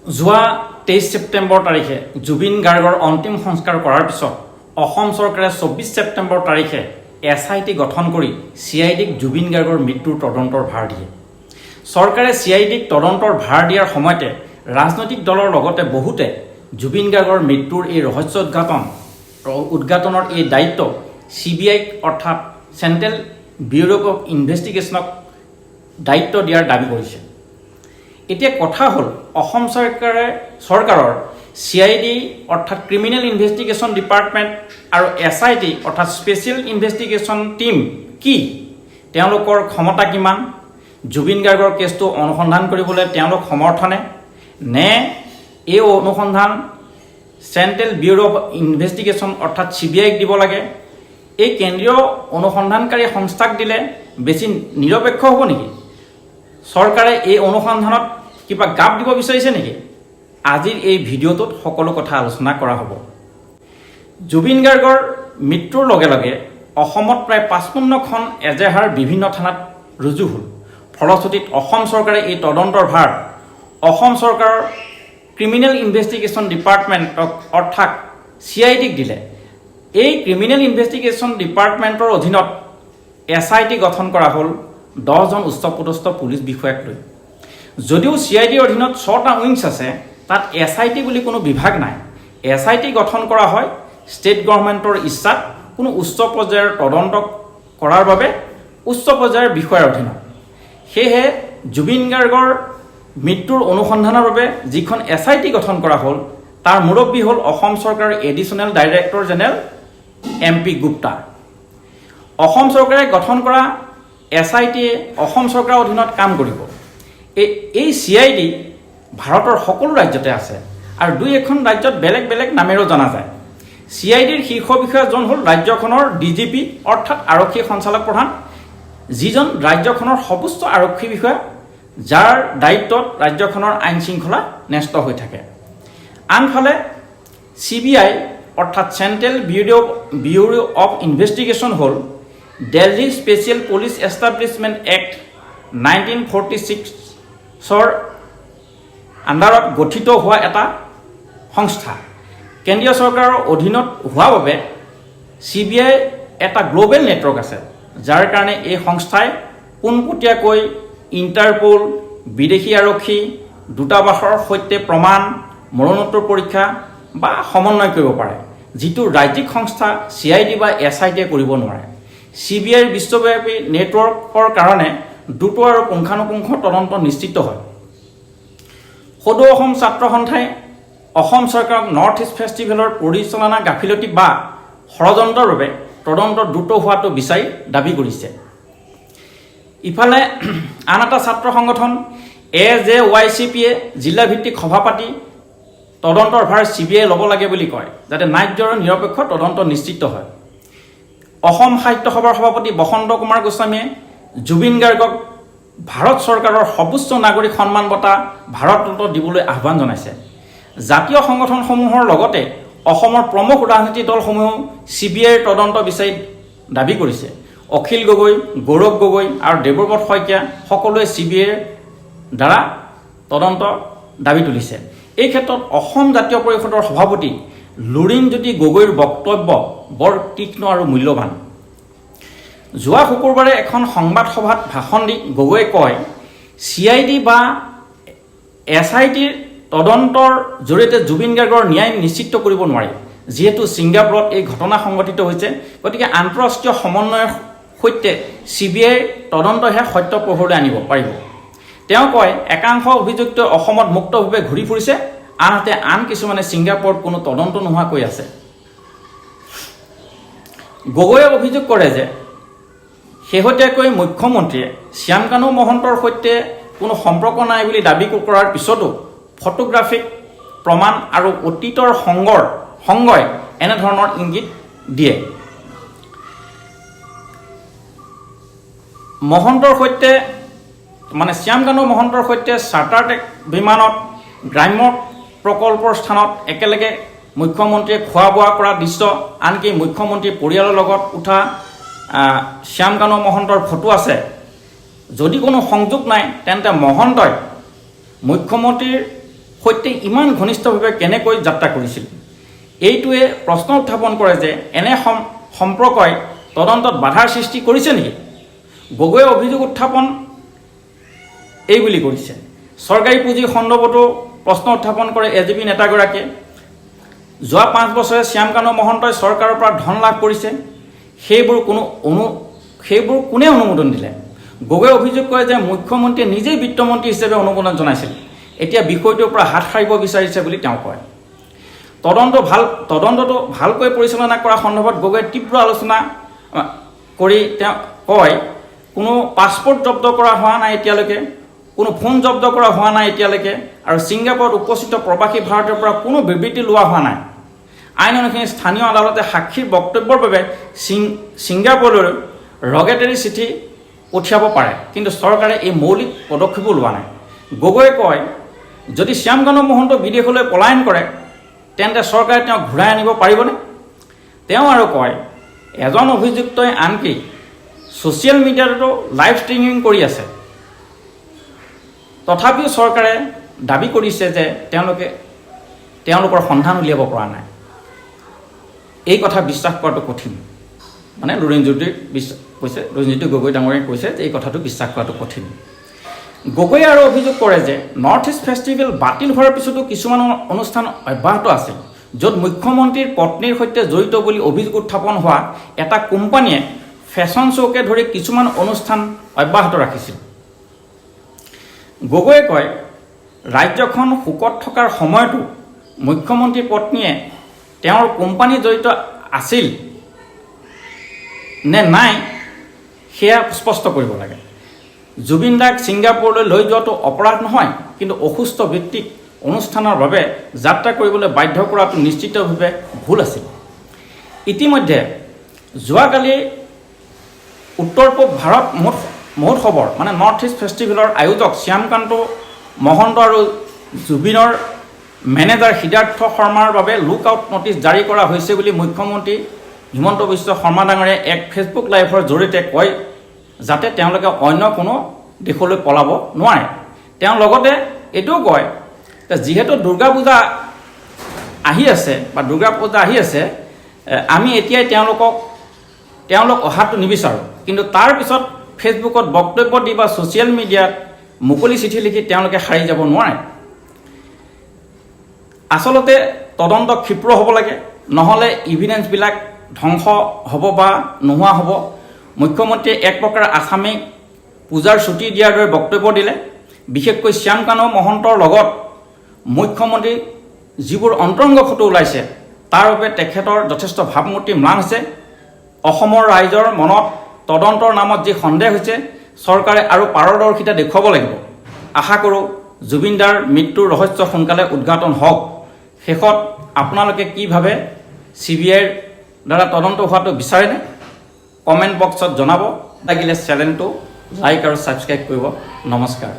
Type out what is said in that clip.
যোৱা 23 ছেপ্টেম্বৰ তাৰিখে জুবিন গাৰ্গৰ অন্তিম সংস্কাৰ কৰাৰ পিছত অসম চৰকাৰে 24 ছেপ্টেম্বৰ তাৰিখে SIT গঠন কৰি CIDক জুবিন গাৰ্গৰ মৃত্যুৰ তদন্তৰ ভাৰ দিয়ে। চৰকাৰে CIDক তদন্তৰ ভাৰ দিয়াৰ সময়তে ৰাজনৈতিক দলৰ লগতে বহুতে জুবিন গাৰ্গৰ মৃত্যুৰ এই ৰহস্য উদ্ঘাটনৰ এই দায়িত্ব CBIক অৰ্থাৎ চেণ্ট্ৰেল ব্যুৰ অফ ইনভেষ্টিগেশ্যনক দায়িত্ব দিয়াৰ দাবী কৰিছে। এতিয়া কথা হ'ল অসম চৰকাৰৰ CID অৰ্থাৎ ক্ৰিমিনেল ইনভেষ্টিগেশ্যন ডিপাৰ্টমেণ্ট আৰু SIT অৰ্থাৎ স্পেচিয়েল ইনভেষ্টিগেশ্যন টিম কি, তেওঁলোকৰ ক্ষমতা কিমান, জুবিন গাৰ্গৰ কেছটো অনুসন্ধান কৰিবলৈ তেওঁলোক সমৰ্থনে নে এই অনুসন্ধান চেণ্ট্ৰেল ব্যুৰ অফ ইনভেষ্টিগেশ্যন অৰ্থাৎ CBIক দিব লাগে, এই কেন্দ্ৰীয় অনুসন্ধানকাৰী সংস্থাক দিলে বেছি নিৰপেক্ষ হ'ব নেকি, চৰকাৰে এই অনুসন্ধানত কিবা গাপ দিব বিচাৰিছে নেকি? আজিৰ এই ভিডিঅ'টোত সকলো কথা আলোচনা কৰা হ'ব। জুবিন গাৰ্গৰ মৃত্যুৰ লগে লগে অসমত প্ৰায় 55খন এজেহাৰ বিভিন্ন থানাত ৰুজু হ'ল। ফলশ্ৰুতিত অসম চৰকাৰে এই তদন্তৰ ভাৰ অসম চৰকাৰৰ ক্ৰিমিনেল ইনভেষ্টিগেশ্যন ডিপাৰ্টমেণ্টক অৰ্থাৎ CIDক দিলে। এই ক্ৰিমিনেল ইনভেষ্টিগেশ্যন ডিপাৰ্টমেণ্টৰ অধীনত SIT গঠন কৰা হ'ল 10জন উচ্চপদস্থ পুলিচ বিষয়াক লৈ। যদিও CIDৰ অধীনত 6টা উইংছ আছে, তাত SIT বুলি কোনো বিভাগ নাই। SIT গঠন কৰা হয় ষ্টেট গভৰ্ণমেণ্টৰ ইচ্ছাত কোনো উচ্চ পৰ্যায়ৰ তদন্ত কৰাৰ বাবে উচ্চ পৰ্যায়ৰ বিষয়াৰ অধীনত। সেয়েহে জুবিন গাৰ্গৰ মৃত্যুৰ অনুসন্ধানৰ বাবে যিখন SIT গঠন কৰা হ'ল, তাৰ মুৰব্বী হ'ল অসম চৰকাৰৰ additional director general MP Gupta. Assam চৰকাৰে গঠন কৰা SITয়ে অসম চৰকাৰৰ অধীনত কাম কৰিব। এই CID ভাৰতৰ সকলো ৰাজ্যতে আছে আৰু 2-1খন ৰাজ্যত বেলেগ বেলেগ নামেৰেও জনা যায়। CIDৰ শীৰ্ষ বিষয়াজন হ'ল ৰাজ্যখনৰ DGP অৰ্থাৎ আৰক্ষী সঞ্চালক প্ৰধান, যিজন ৰাজ্যখনৰ সৰ্বোচ্চ আৰক্ষী বিষয়া, যাৰ দায়িত্বত ৰাজ্যখনৰ আইন শৃংখলা ন্যস্ত হৈ থাকে। আনফালে CBI অৰ্থাৎ চেণ্ট্ৰেল ব্যুৰ অফ ইনভেষ্টিগেশ্যন হ'ল Delhi special police establishment act 1946ৰ আণ্ডাৰত গঠিত হোৱা এটা সংস্থা। কেন্দ্ৰীয় চৰকাৰৰ অধীনত হোৱাৰ বাবে CBI এটা গ্ল'বেল নেটৱৰ্ক আছে, যাৰ কাৰণে এই সংস্থাই পোনপটীয়াকৈ ইণ্টাৰপল, বিদেশী আৰক্ষী, দূতাবাসৰ সৈতে প্ৰমাণ, মৰণোত্তৰ পৰীক্ষা বা সমন্বয় কৰিব পাৰে, যিটো ৰাজ্যিক সংস্থা CID বা SITয়ে কৰিব নোৱাৰে। CBIৰ বিশ্বব্যাপী নেটৱৰ্কৰ কাৰণে দ্ৰুত আৰু পুংখানুপুংখ তদন্ত নিশ্চিত হয়। সদৌ অসম ছাত্ৰ সন্থাই অসম চৰকাৰক নৰ্থ ইষ্ট ফেষ্টিভেলৰ পৰিচালনা গাফিলতি বা ষড়যন্ত্ৰৰ বাবে তদন্ত দ্ৰুত হোৱাটো বিচাৰি দাবী কৰিছে। ইফালে আন এটা ছাত্ৰ সংগঠন AJYCPয়ে জিলাভিত্তিক সভা পাতি তদন্তৰ ভাৰ CBI ল'ব লাগে বুলি কয়, যাতে ন্যায্য আৰু নিৰপেক্ষ তদন্ত নিশ্চিত হয়। অসম সাহিত্য সভাৰ সভাপতি বসন্ত কুমাৰ গোস্বামীয়ে জুবিন গাৰ্গক ভাৰত চৰকাৰৰ সৰ্বোচ্চ নাগৰিক সন্মান বঁটা ভাৰত ৰত্ন দিবলৈ আহ্বান জনাইছে। জাতীয় সংগঠনসমূহৰ লগতে অসমৰ প্ৰমুখ ৰাজনীতিক দলসমূহেও CBIৰ তদন্ত বিচাৰি দাবী কৰিছে। অখিল গগৈ, গৌৰৱ গগৈ আৰু দেৱব্ৰত শইকীয়া সকলোৱে CBIৰ দ্বাৰা তদন্ত দাবী তুলিছে। এই ক্ষেত্ৰত অসম জাতীয় পৰিষদৰ সভাপতি লুৰিণজ্যোতি গগৈৰ বক্তব্য বৰ তীক্ষ্ণ আৰু মূল্যৱান। যোৱা শুকুৰবাৰে এখন সংবাদ সভাত ভাষণ দি গগৈয়ে কয়, CID বা SITৰ তদন্তৰ জৰিয়তে জুবিন গাৰ্গৰ ন্যায় নিশ্চিত কৰিব নোৱাৰি, যিহেতু ছিংগাপুৰত এই ঘটনা সংঘটিত হৈছে। গতিকে আন্তঃৰাষ্ট্ৰীয় সমন্বয়ৰ সৈতে CBIৰ তদন্তহে সত্য পোহৰলৈ আনিব পাৰিব। তেওঁ কয়, একাংশ অভিযুক্ত অসমত মুক্তভাৱে ঘূৰি ফুৰিছে, আনহাতে আন কিছুমানে ছিংগাপুৰত কোনো তদন্ত নোহোৱাকৈ আছে। গগৈয়ে অভিযোগ কৰে যে শেহতীয়াকৈ মুখ্যমন্ত্ৰীয়ে শ্যামকানু মহন্তৰ সৈতে কোনো সম্পৰ্ক নাই বুলি দাবী কৰাৰ পিছতো ফটোগ্ৰাফিক প্ৰমাণ আৰু অতীতৰ সংগই এনেধৰণৰ ইংগিত দিয়ে। মহন্তৰ সৈতে শ্যামকানু মহন্তৰ সৈতে চাৰ্টাৰ বিমানত গ্ৰাম্য প্ৰকল্পৰ স্থানত একেলগে মুখ্যমন্ত্ৰীয়ে খোৱা বোৱা কৰা দৃশ্য, আনকি মুখ্যমন্ত্ৰীৰ পৰিয়ালৰ লগত উঠা শ্যামকানু মহন্তৰ ফটো আছে। যদি কোনো সংযোগ নাই, তেন্তে মহন্তই মুখ্যমন্ত্ৰীৰ সৈতে ইমান ঘনিষ্ঠভাৱে কেনেকৈ যাত্ৰা কৰিছিল? এইটোৱে প্ৰশ্ন উত্থাপন কৰে যে এনে সম্পৰ্কই তদন্তত বাধাৰ সৃষ্টি কৰিছে নেকি? গগৈয়ে অভিযোগ উত্থাপন এই বুলি কৰিছে। চৰকাৰী পুঁজি সন্দৰ্ভতো প্ৰশ্ন উত্থাপন কৰে এজিপি নেতাগৰাকীয়ে। যোৱা 5 বছৰে শ্যামকানু মহন্তই চৰকাৰৰ পৰা ধন লাভ কৰিছে, সেইবোৰ কোনে অনুমোদন দিলে? গগৈয়ে অভিযোগ কৰে যে মুখ্যমন্ত্ৰীয়ে নিজেই বিত্তমন্ত্ৰী হিচাপে অনুমোদন জনাইছিল, এতিয়া বিষয়টোৰ পৰা হাত সাৰিব বিচাৰিছে বুলি তেওঁ কয়। তদন্তটো ভালকৈ পৰিচালনা কৰা সন্দৰ্ভত গগৈয়ে তীব্ৰ আলোচনা কৰি তেওঁ কয়, কোনো পাছপোৰ্ট জব্দ কৰা হোৱা নাই এতিয়ালৈকে, কোনো ফোন জব্দ কৰা হোৱা নাই এতিয়ালৈকে, আৰু ছিংগাপুৰত উপস্থিত প্ৰৱাসী ভাৰতীয়ৰ পৰা কোনো বিবৃতি লোৱা হোৱা নাই। আইন অনুসৰি স্থানীয় আদালতে সাক্ষীৰ বক্তব্যৰ বাবে ছিংগাপুৰলৈ ৰগেটেৰী চিঠি পঠিয়াব পাৰে, কিন্তু চৰকাৰে এই মৌলিক পদক্ষেপো লোৱা নাই। গগৈয়ে কয়, যদি শ্যামকানু মহন্ত বিদেশলৈ পলায়ন কৰে তেন্তে চৰকাৰে তেওঁক ঘূৰাই আনিব পাৰিবনে? তেওঁ আৰু কয়, এজন অভিযুক্তই আনকি ছ'চিয়েল মিডিয়াতো লাইভ ষ্ট্ৰীমিং কৰি আছে। তথাপিও চৰকাৰে দাবী কৰিছে যে তেওঁলোকৰ সন্ধান উলিয়াব পৰা নাই। এই কথা বিশ্বাস কৰাটো কঠিন। মানে লুৰিণজ্যোতি গগৈ ডাঙৰীয়াই কৈছে যে এই কথাটো বিশ্বাস কৰাটো কঠিন। গগৈয়ে আৰু অভিযোগ কৰে যে নৰ্থ ইষ্ট ফেষ্টিভেল বাতিল হোৱাৰ পিছতো কিছুমান অনুষ্ঠান অব্যাহত আছিল, য'ত মুখ্যমন্ত্ৰীৰ পত্নীৰ সৈতে জড়িত বুলি অভিযোগ উত্থাপন হোৱা এটা কোম্পানীয়ে ফেশ্বন শ্ব'কে ধৰি কিছুমান অনুষ্ঠান অব্যাহত ৰাখিছিল। গগৈয়ে কয়, ৰাজ্যখন শোকত থকাৰ সময়তো মুখ্যমন্ত্ৰীৰ পত্নীয়ে তেওঁৰ কোম্পানী জড়িত আছিল নে নাই সেয়া স্পষ্ট কৰিব লাগে। জুবিন দাক ছিংগাপুৰলৈ লৈ যোৱাটো অপৰাধ নহয়, কিন্তু অসুস্থ ব্যক্তিক অনুষ্ঠানৰ বাবে যাত্ৰা কৰিবলৈ বাধ্য কৰাটো নিশ্চিতভাৱে ভুল আছিল। ইতিমধ্যে যোৱাকালি উত্তৰ পূব ভাৰত মহোৎসৱৰ মানে নৰ্থ ইষ্ট ফেষ্টিভেলৰ আয়োজক শ্যামকানু মহন্ত আৰু জুবিনৰ মেনেজাৰ সিদ্ধাৰ্থ শৰ্মাৰ বাবে লুক আউট নটিচ জাৰি কৰা হৈছে বুলি মুখ্যমন্ত্ৰী হিমন্ত বিশ্ব শৰ্মা ডাঙৰীয়াই এক ফেচবুক লাইভৰ জৰিয়তে কয়, যাতে তেওঁলোকে অন্য কোনো দেশলৈ পলাব নোৱাৰে। তেওঁ লগতে এইটোও কয় যে যিহেতু দুৰ্গা পূজা আহি আছে আমি এতিয়াই তেওঁলোক অহাটো নিবিচাৰোঁ, কিন্তু তাৰ পিছত ফেচবুকত বক্তব্য দি বা ছ'চিয়েল মিডিয়াত মুকলি চিঠি লিখি তেওঁলোকে সাৰি যাব নোৱাৰে। আচলতে তদন্ত ক্ষীপ্ৰ হ'ব লাগে, নহ'লে ইভিডেন্সবিলাক ধ্বংস হ'ব বা নোহোৱা হ'ব। মুখ্যমন্ত্ৰীয়ে এক প্ৰকাৰ আছামী পূজাৰ ছুটি দিয়াৰ দৰে বক্তব্য দিলে। বিশেষকৈ শ্যামকানু মহন্তৰ লগত মুখ্যমন্ত্ৰী যিবোৰ অন্তৰংগ ফটো ওলাইছে তাৰ বাবে তেখেতৰ যথেষ্ট ভাৱমূৰ্তি ম্লান হৈছে। অসমৰ ৰাইজৰ মনত তদন্তৰ নামত যি সন্দেহ হৈছে, চৰকাৰে আৰু পাৰদৰ্শিতা দেখুৱাব লাগিব। আশা কৰোঁ জুবিন দাৰ মৃত্যুৰ ৰহস্য সোনকালে উদ্ঘাটন হওক। শেষত আপোনালোকে কি ভাবে? CBIৰ দ্বাৰা তদন্ত হোৱাটো বিচাৰেনে? কমেণ্ট বক্সত জনাব। লাগিলে চেনেলটো লাইক আৰু ছাবস্ক্ৰাইব কৰিব। নমস্কাৰ।